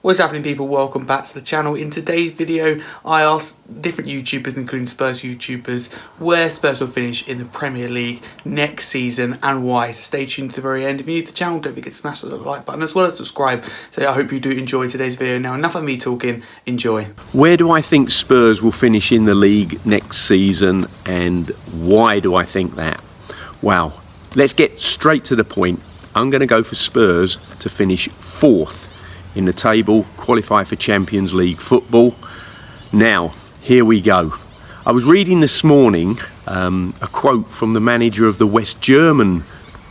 What's happening, people? Welcome back to the channel. In today's video I asked different YouTubers, including Spurs YouTubers, where Spurs will finish in the Premier League next season and why. So stay tuned to the very end. If you're new to the channel, don't forget to smash the like button as well as subscribe. So I hope you do enjoy today's video. Now enough of me talking, enjoy. Where do I think Spurs will finish in the league next season and why do I think that? Well, let's get straight to the point. I'm going to go for Spurs to finish 4th in the table, qualify for Champions League football. Now, here we go. I was reading this morning a quote from the manager of the West German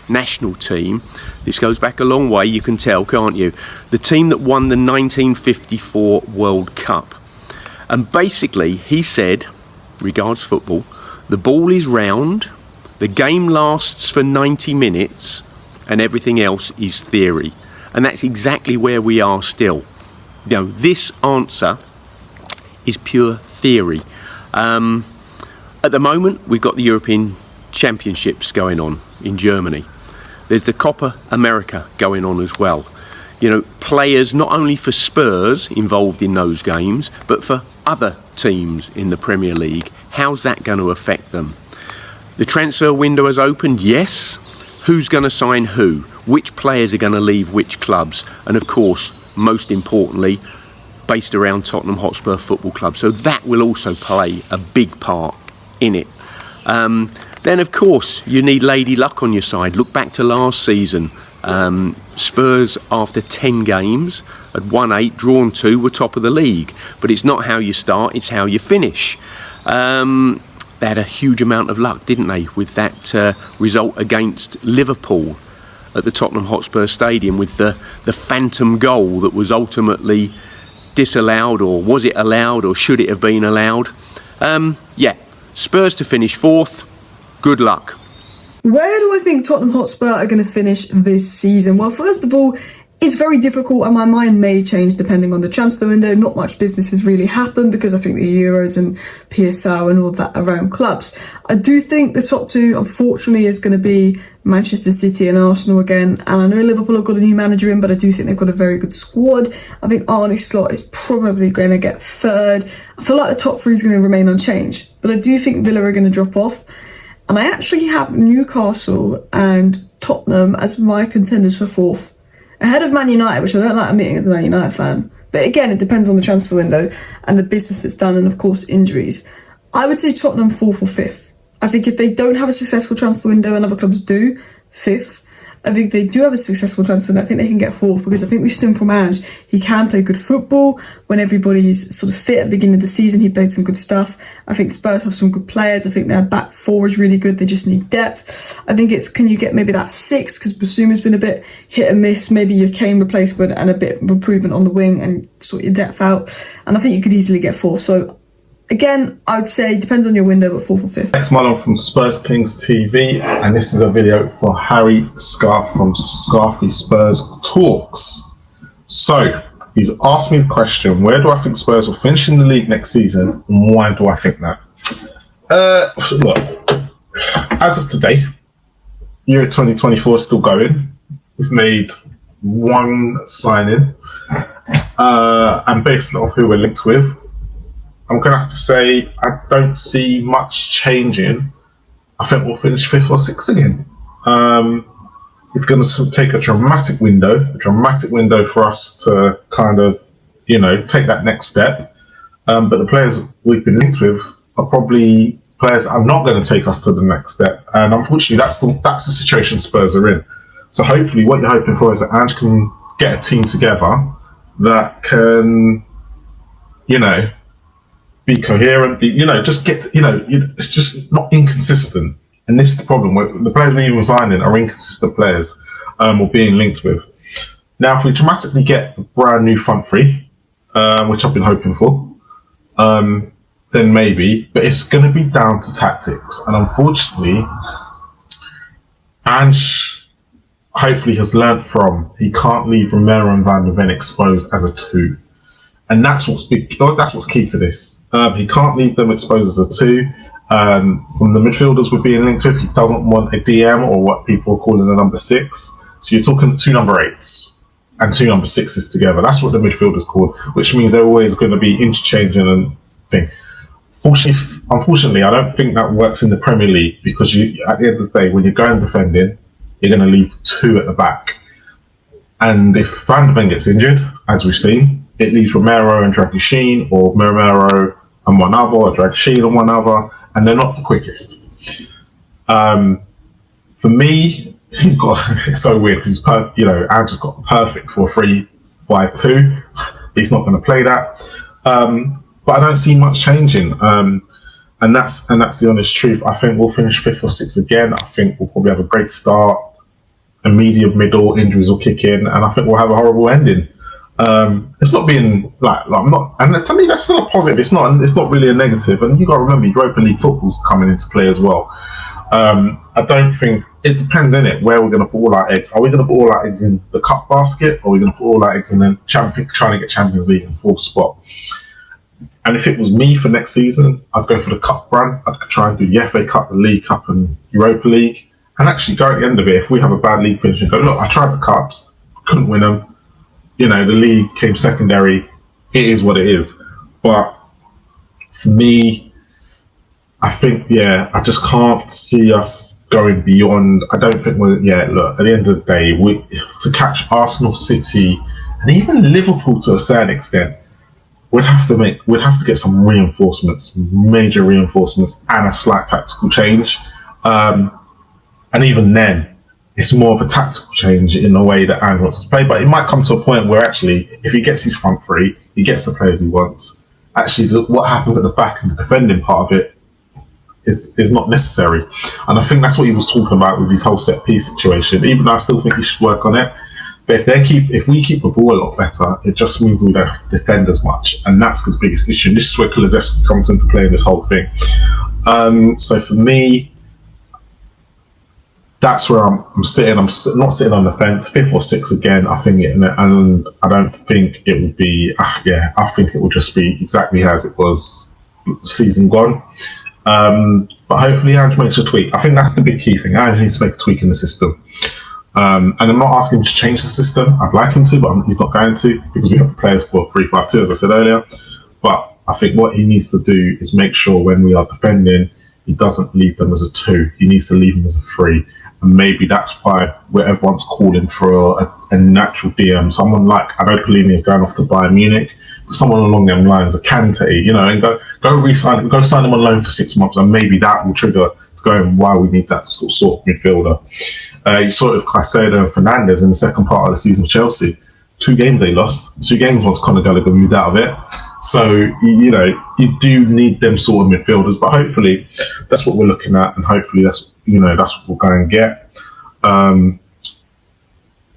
national team. This goes back a long way, you can tell, can't you? The team that won the 1954 World Cup. And basically, he said, regards football, the ball is round, the game lasts for 90 minutes, and everything else is theory. And that's exactly where we are still. You know, this answer is pure theory. At the moment, we've got the European Championships going on in Germany. There's the Copa America going on as well. You know, players not only for Spurs involved in those games, but for other teams in the Premier League. How's that going to affect them? The transfer window has opened, yes. Who's going to sign who? Which players are going to leave which clubs? And of course, most importantly, based around Tottenham Hotspur Football Club. So that will also play a big part in it. Then of course, you need Lady Luck on your side. Look back to last season. Spurs, after 10 games, had won 8, drawn 2, were top of the league. But it's not how you start, it's how you finish. They had a huge amount of luck, didn't they, with that result against Liverpool at the Tottenham Hotspur Stadium with the phantom goal that was ultimately disallowed, or was it allowed, or should it have been allowed? Yeah, Spurs to finish 4th, good luck. Where do I think Tottenham Hotspur are going to finish this season? Well, first of all, it's very difficult and my mind may change depending on the transfer window. Not much business has really happened because I think the Euros and PSL and all that around clubs. I do think the top two, unfortunately, is going to be Manchester City and Arsenal again. And I know Liverpool have got a new manager in, but I do think they've got a very good squad. I think Arne Slot is probably going to get 3rd. I feel like the top 3 is going to remain unchanged, but I do think Villa are going to drop off. And I actually have Newcastle and Tottenham as my contenders for 4th. Ahead of Man United, which I don't like admitting as a Man United fan. But again, it depends on the transfer window and the business that's done and, of course, injuries. I would say Tottenham 4th or 5th. I think if they don't have a successful transfer window and other clubs do, 5th. I think they do have a successful transfer window. I think they can get 4th because I think we've seen from Ange, he can play good football. When everybody's sort of fit at the beginning of the season, he played some good stuff. I think Spurs have some good players. I think their back 4 is really good. They just need depth. I think it's, can you get maybe that 6th, because Basuma's been a bit hit and miss. Maybe your Kane replacement and a bit of improvement on the wing and sort your depth out. And I think you could easily get 4th. So again, I would say depends on your window, but 4th or 5th. Next one on from Spurs Kings TV, and this is a video for Harry Scarf from Scarfy Spurs Talks. So he's asked me the question: where do I think Spurs will finish in the league next season, and why do I think that? Look, as of today, year 2024 is still going. We've made 1 signing, and based off who we're linked with, I'm going to have to say I don't see much changing. I think we'll finish 5th or 6th again. It's going to take a dramatic window for us to kind of, you know, take that next step. But the players we've been linked with are probably players that are not going to take us to the next step. And unfortunately, that's the situation Spurs are in. So hopefully what you're hoping for is that Ange can get a team together that can, you know, be coherent, just get, it's just not inconsistent. And this is the problem, where the players we're even signing are inconsistent players or being linked with. Now, if we dramatically get a brand new front 3, which I've been hoping for, then maybe, but it's going to be down to tactics. And unfortunately, Ange hopefully has learnt from, he can't leave Romero and Van der Ven exposed as a 2. And that's what's key to this. He can't leave them exposed as a 2. From the midfielders we're being linked with, he doesn't want a DM or what people are calling a number 6. So you're talking 2 number 8s. and 2 number 6s together. That's what the midfield is called, which means they're always going to be interchanging and thing. Unfortunately, I don't think that works in the Premier League, because at the end of the day, when you're going defending, you're going to leave 2 at the back. And if Van de Ven gets injured, as we've seen, it leaves Romero and Dragusin, or Romero and one other, or Dragusin and one other, and they're not the quickest. For me, he's got, it's so weird because Andrew's got perfect for 3-5-2. He's not going to play that, but I don't see much changing, and that's the honest truth. I think we'll finish 5th or 6th again. I think we'll probably have a great start, a medium middle, injuries will kick in, and I think we'll have a horrible ending. It's not being I'm not, and to me that's still a positive. It's not really a negative, and you got to remember Europa League football's coming into play as well. I don't think it depends in it where we're going to put all our eggs. Are we going to put all our eggs in the cup basket, or are we going to put all our eggs in the trying to get Champions League in 4th spot? And if it was me for next season, I'd go for the cup run. I'd try and do the FA Cup, the League Cup, and Europa League, and actually go at the end of it. If we have a bad league finish, and go, look, I tried the cups, couldn't win them. The league came secondary. It is what it is. But for me, I think, I just can't see us going beyond. I don't think look, at the end of the day, to catch Arsenal, City, and even Liverpool to a certain extent, we'd have to get some reinforcements, major reinforcements, and a slight tactical change. And even then, it's more of a tactical change in the way that Ange wants to play. But it might come to a point where actually, if he gets his front three, he gets the players he wants. Actually, what happens at the back and the defending part of it is not necessary. And I think that's what he was talking about with his whole set piece situation. Even though I still think he should work on it. But if we keep the ball a lot better, it just means we don't have to defend as much. And that's the biggest issue. And this is where Kulusevski comes into play in this whole thing. So for me, that's where I'm sitting. I'm not sitting on the fence. 5th or 6th again, I think, and I don't think it would be. I think it will just be exactly as it was season gone. But hopefully, Ange makes a tweak. I think that's the big key thing. Ange needs to make a tweak in the system. And I'm not asking him to change the system. I'd like him to, but he's not going to, because we have the players for 3-5-2, as I said earlier. But I think what he needs to do is make sure when we are defending, he doesn't leave them as a 2. He needs to leave them as a 3. And maybe that's why everyone's calling for a natural DM. Someone like, I don't believe is going off to Bayern Munich, but someone along them lines, a Kante, and go sign him on loan for 6 months, and maybe that will trigger going why we need that sort of midfielder. You saw it with Caicedo and Fernandes in the second part of the season of Chelsea. 2 games they lost. 2 games once Conor Gallagher moved out of it. So, you do need them sort of midfielders, but hopefully that's what we're looking at, and hopefully that's what we're going to get.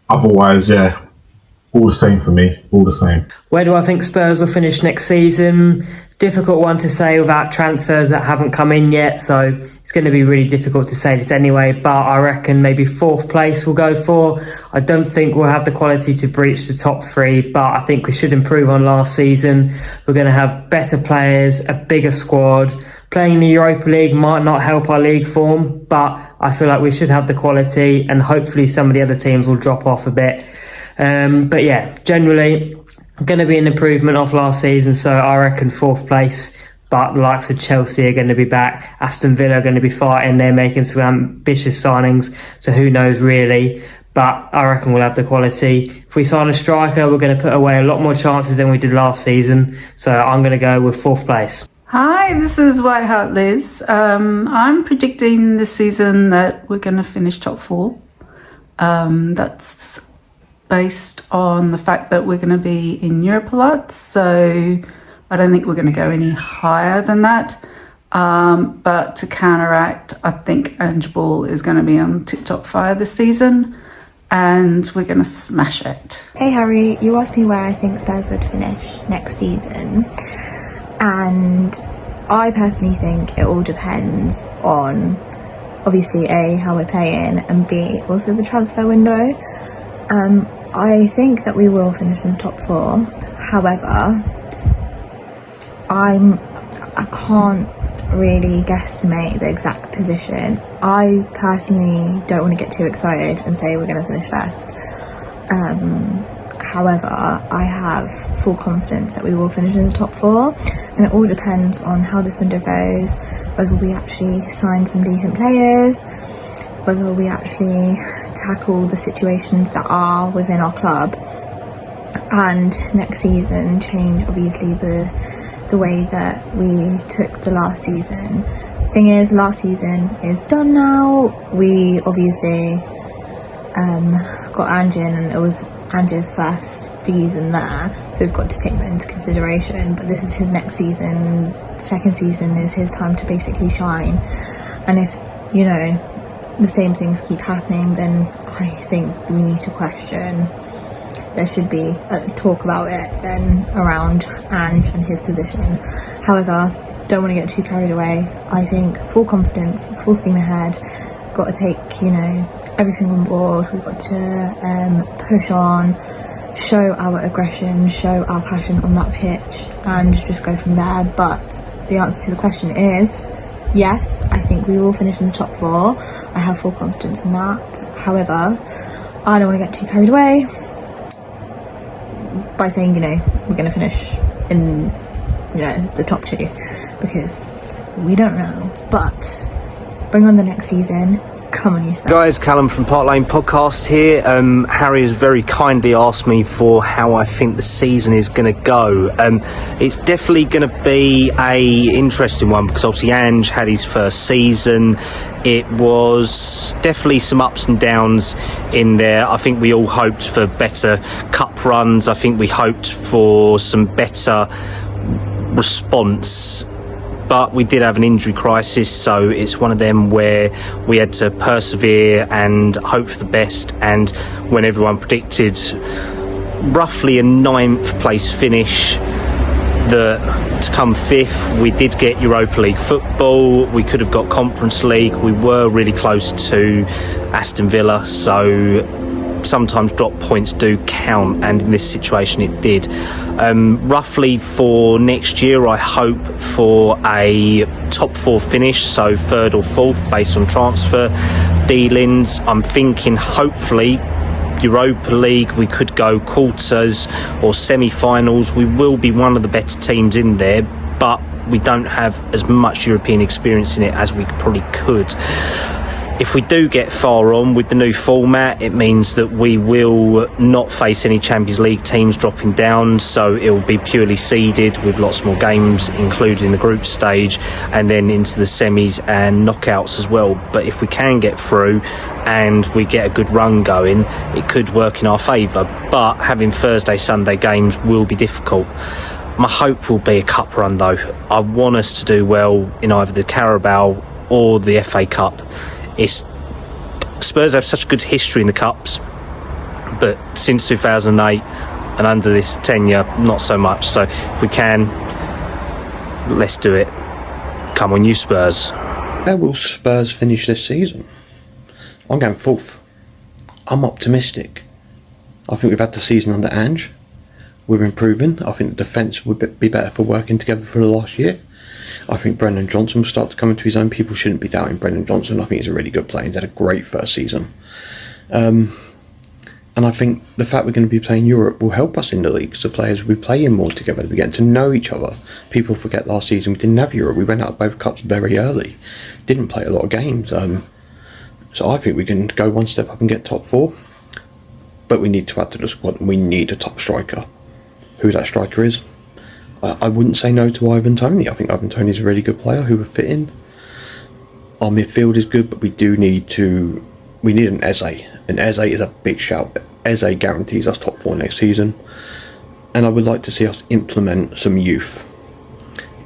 Otherwise, all the same for me, all the same. Where do I think Spurs will finish next season? Difficult one to say without transfers that haven't come in yet, so it's going to be really difficult to say this anyway, but I reckon maybe 4th place we'll go for. I don't think we'll have the quality to breach the top 3, but I think we should improve on last season. We're going to have better players, a bigger squad. Playing in the Europa League might not help our league form, but I feel like we should have the quality, and hopefully some of the other teams will drop off a bit. But generally, going to be an improvement off last season, so I reckon 4th place. But the likes of Chelsea are going to be back. Aston Villa are going to be fighting. They're making some ambitious signings, so who knows really. But I reckon we'll have the quality. If we sign a striker, we're going to put away a lot more chances than we did last season. So I'm going to go with 4th place. Hi, this is White Heart Liz. I'm predicting this season that we're going to finish top 4. That's based on the fact that we're going to be in Europe a lot, so I don't think we're going to go any higher than that. But to counteract, I think Ange Ball is going to be on tip-top fire this season, and we're going to smash it. Hey Harry, you asked me where I think Spurs would finish next season, and I personally think it all depends on, obviously, A, how we're playing, and B, also the transfer window. I think that we will finish in the top 4. However, I can't really guesstimate the exact position. I personally don't want to get too excited and say we're going to finish first. However, I have full confidence that we will finish in the top 4, and it all depends on how this window goes, whether we actually sign some decent players, whether we actually tackle the situations that are within our club, and next season change obviously the way that we took the last season. Thing is, last season is done now. We obviously got Ange in, and it was Ange's first season there, so we've got to take that into consideration. But this is his next season, second season is his time to basically shine, and if, you know, the same things keep happening, then I think we need to question. There should be a talk about it then around Ange and his position. However, don't want to get too carried away. I think full confidence, full steam ahead. Got to take, you know, everything on board. We've got to push on, show our aggression, show our passion on that pitch, and just go from there. But the answer to the question is yes, I think we will finish in the top 4. I have full confidence in that. However, I don't want to get too carried away by saying, you know, we're going to finish in, you know, the top 2, because we don't know. But bring on the next season. Come on, you Spurs. Guys, Callum from Park Lane Podcast here. Harry has very kindly asked me for how I think the season is going to go. It's definitely going to be a interesting one, because obviously Ange had his first season. It was definitely some ups and downs in there. I think we all hoped for better cup runs. I think we hoped for some better response, but we did have an injury crisis, so it's one of them where we had to persevere and hope for the best. And when everyone predicted roughly a 9th place finish, to come 5th, we did get Europa League football. We could have got Conference League. We were really close to Aston Villa, so sometimes drop points do count, and in this situation it did. Roughly for next year, I hope for a top 4 finish, so 3rd or 4th based on transfer dealings. I'm thinking hopefully Europa League, we could go quarters or semi-finals. We will be one of the better teams in there, but we don't have as much European experience in it as we probably could. If we do get far on with the new format, it means that we will not face any Champions League teams dropping down, so it will be purely seeded with lots more games included in the group stage, and then into the semis and knockouts as well. But if we can get through and we get a good run going, it could work in our favour. But having Thursday, Sunday games will be difficult. My hope will be a cup run though. I want us to do well in either the Carabao or the FA Cup. Spurs have such a good history in the Cups, but since 2008 and under this tenure, not so much. So if we can, let's do it. Come on, you Spurs. Where will Spurs finish this season? I'm going 4th. I'm optimistic. I think we've had the season under Ange. We're improving. I think the defence would be better for working together for the last year. I think Brendan Johnson will start to come into his own. People shouldn't be doubting Brendan Johnson. I think he's a really good player. He's had a great first season. And I think the fact we're going to be playing Europe will help us in the league. So players will be playing more together. We're getting to know each other. People forget last season we didn't have Europe. We went out of both cups very early. Didn't play a lot of games. So I think we can go one step up and get top 4. But we need to add to the squad, and we need a top striker. Who that striker is, I wouldn't say no to Ivan Toney. I think Ivan Toney is a really good player who would fit in. Our midfield is good, but we need an Eze. And Eze is a big shout. Eze guarantees us top 4 next season. And I would like to see us implement some youth.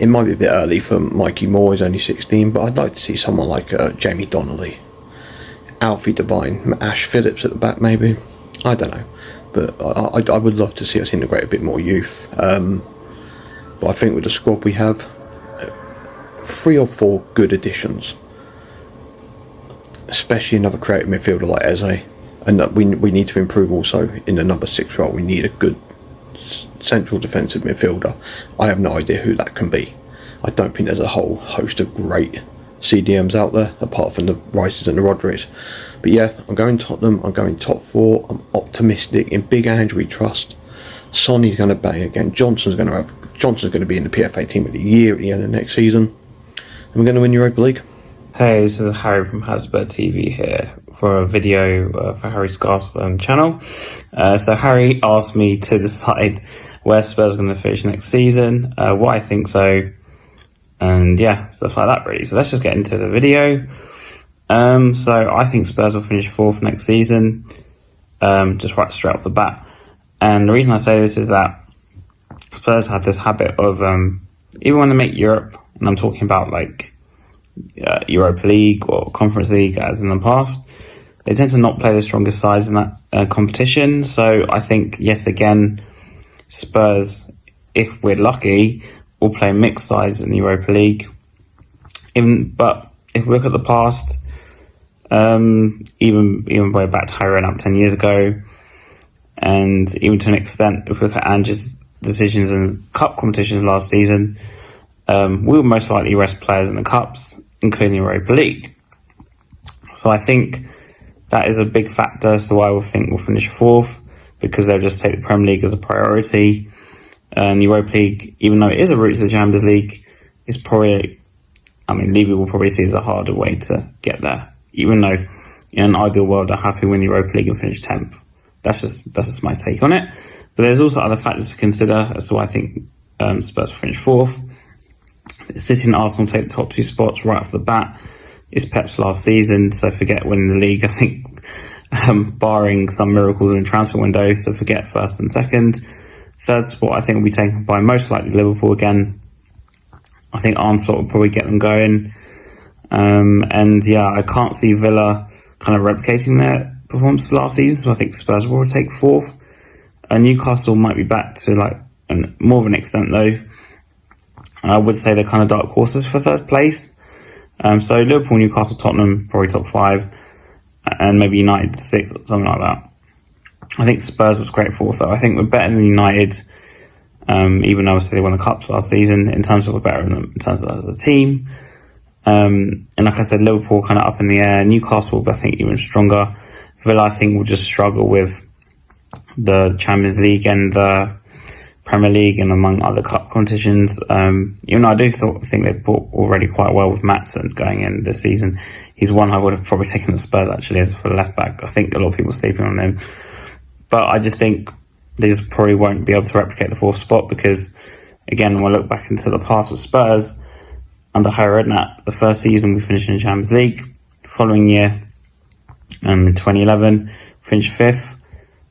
It might be a bit early for Mikey Moore, he's only 16, but I'd like to see someone like Jamie Donnelly, Alfie Devine, Ash Phillips at the back maybe. I don't know. But I would love to see us integrate a bit more youth. But I think with the squad we have, 3 or 4 good additions, especially another creative midfielder like Eze, and that we need to improve also in the number 6 role. We need a good central defensive midfielder. I have no idea who that can be. I don't think there's a whole host of great CDMs out there apart from the Rices and the Rodriguez, But yeah, I'm going Tottenham. I'm going top 4. I'm optimistic. In Big Andrew we trust. Sonny's going to bang again. Johnson's going to be in the PFA Team of the Year at the end of next season. And we're going to win Europa League. Hey, this is Harry from Hotspur TV here for a video for Harry Scarf's channel. So Harry asked me to decide where Spurs are going to finish next season, why I think so, and yeah, stuff like that really. So let's just get into the video. So I think Spurs will finish 4th next season, just right straight off the bat. And the reason I say this is that Spurs have this habit of, even when they make Europe, and I'm talking about like Europa League or Conference League as in the past, they tend to not play the strongest sides in that competition. So I think, yes, again, Spurs, if we're lucky, will play mixed sides in the Europa League. But if we look at the past, even way back to Harry Redknapp 10 years ago, and even to an extent, if we look at Ange's decisions in cup competitions last season, we will most likely rest players in the cups, including the Europa League. So I think that is a big factor as to why we think we'll finish 4th, because they'll just take the Premier League as a priority. And the Europa League, even though it is a route to the Champions League, is probably, Levy will probably see it as a harder way to get there. Even though in an ideal world, they're happy win the Europa League and finish 10th. That's just my take on it. But there's also other factors to consider as to why I think Spurs will finish 4th. City and Arsenal take the top 2 spots right off the bat. It's Pep's last season, so forget winning the league. I think, barring some miracles in the transfer window, so forget 1st and 2nd. 3rd spot, I think, will be taken by most likely Liverpool again. I think Armstrong will probably get them going. And yeah, I can't see Villa kind of replicating their performance last season, so I think Spurs will take 4th. Newcastle might be back to more of an extent though. I would say they're kind of dark horses for 3rd place. So Liverpool, Newcastle, Tottenham, probably top 5, and maybe United 6th or something like that. I think Spurs was great 4th though. I think we're better than United, even though obviously they won the Cups last season, in terms of we're better than them in terms of as a team. And like I said, Liverpool kind of up in the air. Newcastle, I think, even stronger. Villa, I think, will just struggle with the Champions League and the Premier League and among other cup competitions. Even though I do think they've bought already quite well with Maatsen going in this season. He's one I would have probably taken at Spurs actually as for the left back. I think a lot of people are sleeping on him. But I just think they just probably won't be able to replicate the 4th spot because, again, when I look back into the past with Spurs, under Harry Redknapp, the first season we finished in the Champions League. The following year, in 2011, finished 5th.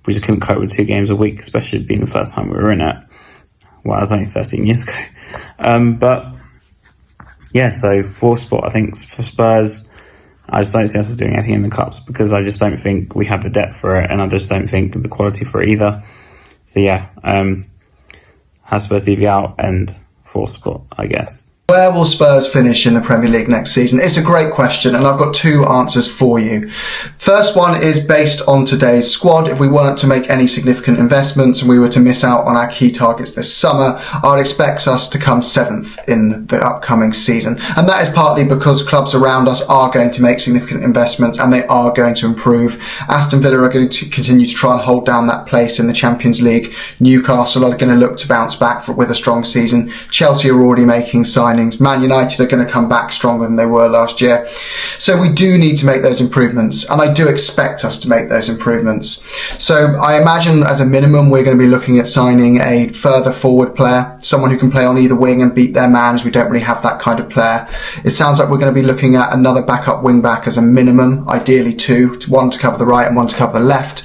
We just couldn't cope with 2 games a week, especially being the first time we were in it. Well, that was only 13 years ago. But yeah, so 4th spot, I think, for Spurs. I just don't see us doing anything in the Cups because I just don't think we have the depth for it, and I just don't think the quality for it either. So yeah, has Spurs leave out and 4th spot, I guess. Where will Spurs finish in the Premier League next season? It's a great question, and I've got 2 answers for you. First one is based on today's squad. If we weren't to make any significant investments and we were to miss out on our key targets this summer, I would expect us to come 7th in the upcoming season. And that is partly because clubs around us are going to make significant investments and they are going to improve. Aston Villa are going to continue to try and hold down that place in the Champions League. Newcastle are going to look to bounce back with a strong season. Chelsea are already making signings. Man United are going to come back stronger than they were last year. So we do need to make those improvements, and I do expect us to make those improvements. So I imagine as a minimum we're going to be looking at signing a further forward player, someone who can play on either wing and beat their man, as we don't really have that kind of player. It sounds like we're going to be looking at another backup wing back as a minimum, ideally 2, one to cover the right and one to cover the left.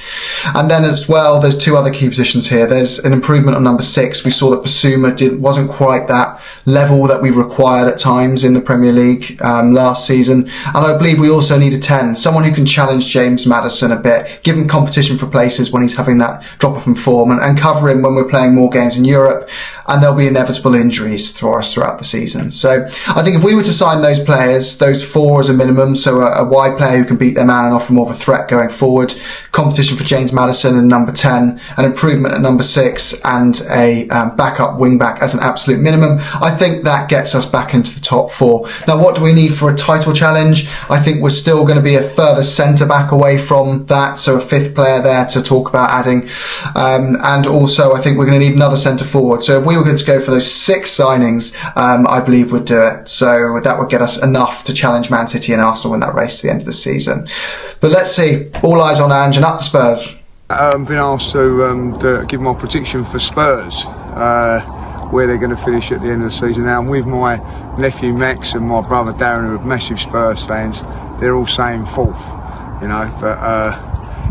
And then as well, there's 2 other key positions here. There's an improvement on number 6. We saw that Basuma wasn't quite that level that we required at times in the Premier League last season. And I believe we also need a 10, someone who can challenge James Maddison a bit, give him competition for places when he's having that drop off in form, and cover him when we're playing more games in Europe. and there'll be inevitable injuries for us throughout the season. So I think if we were to sign those players, those 4 as a minimum, so a wide player who can beat their man and offer more of a threat going forward, competition for James Maddison in number 10, an improvement at number 6, and a backup wing back as an absolute minimum, I think that gets us back into the top 4. Now, what do we need for a title challenge? I think we're still going to be a further centre back away from that, so a 5th player there to talk about adding. And also, I think we're going to need another centre forward. So if we were going to go for those 6 signings, I believe we'd do it. So that would get us enough to challenge Man City and Arsenal in that race to the end of the season. But let's see. All eyes on Ange and up the Spurs. Been asked to give my prediction for Spurs, where they're going to finish at the end of the season. Now, I'm with my nephew Max and my brother Darren, who are massive Spurs fans. They're all saying 4th, you know, but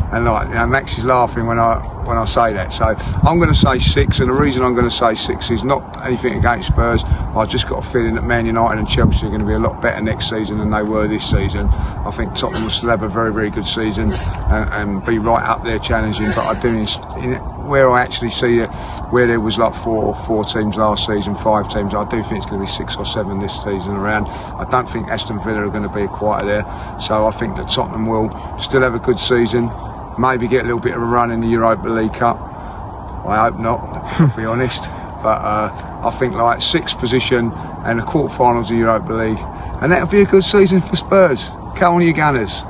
and like, you know, Max is laughing when I say that. So I'm going to say 6, and the reason I'm going to say 6 is not anything against Spurs. I've just got a feeling that Man United and Chelsea are going to be a lot better next season than they were this season. I think Tottenham will still have a very, very good season and be right up there challenging. But I do, where I actually see it, where there was like four teams last season, 5 teams, I do think it's going to be 6 or 7 this season around. I don't think Aston Villa are going to be quite there. So I think that Tottenham will still have a good season. Maybe get a little bit of a run in the Europa League Cup. I hope not, to be honest. But I think like 6th position and the quarterfinals of Europa League. And that'll be a good season for Spurs. Come on, you Gunners.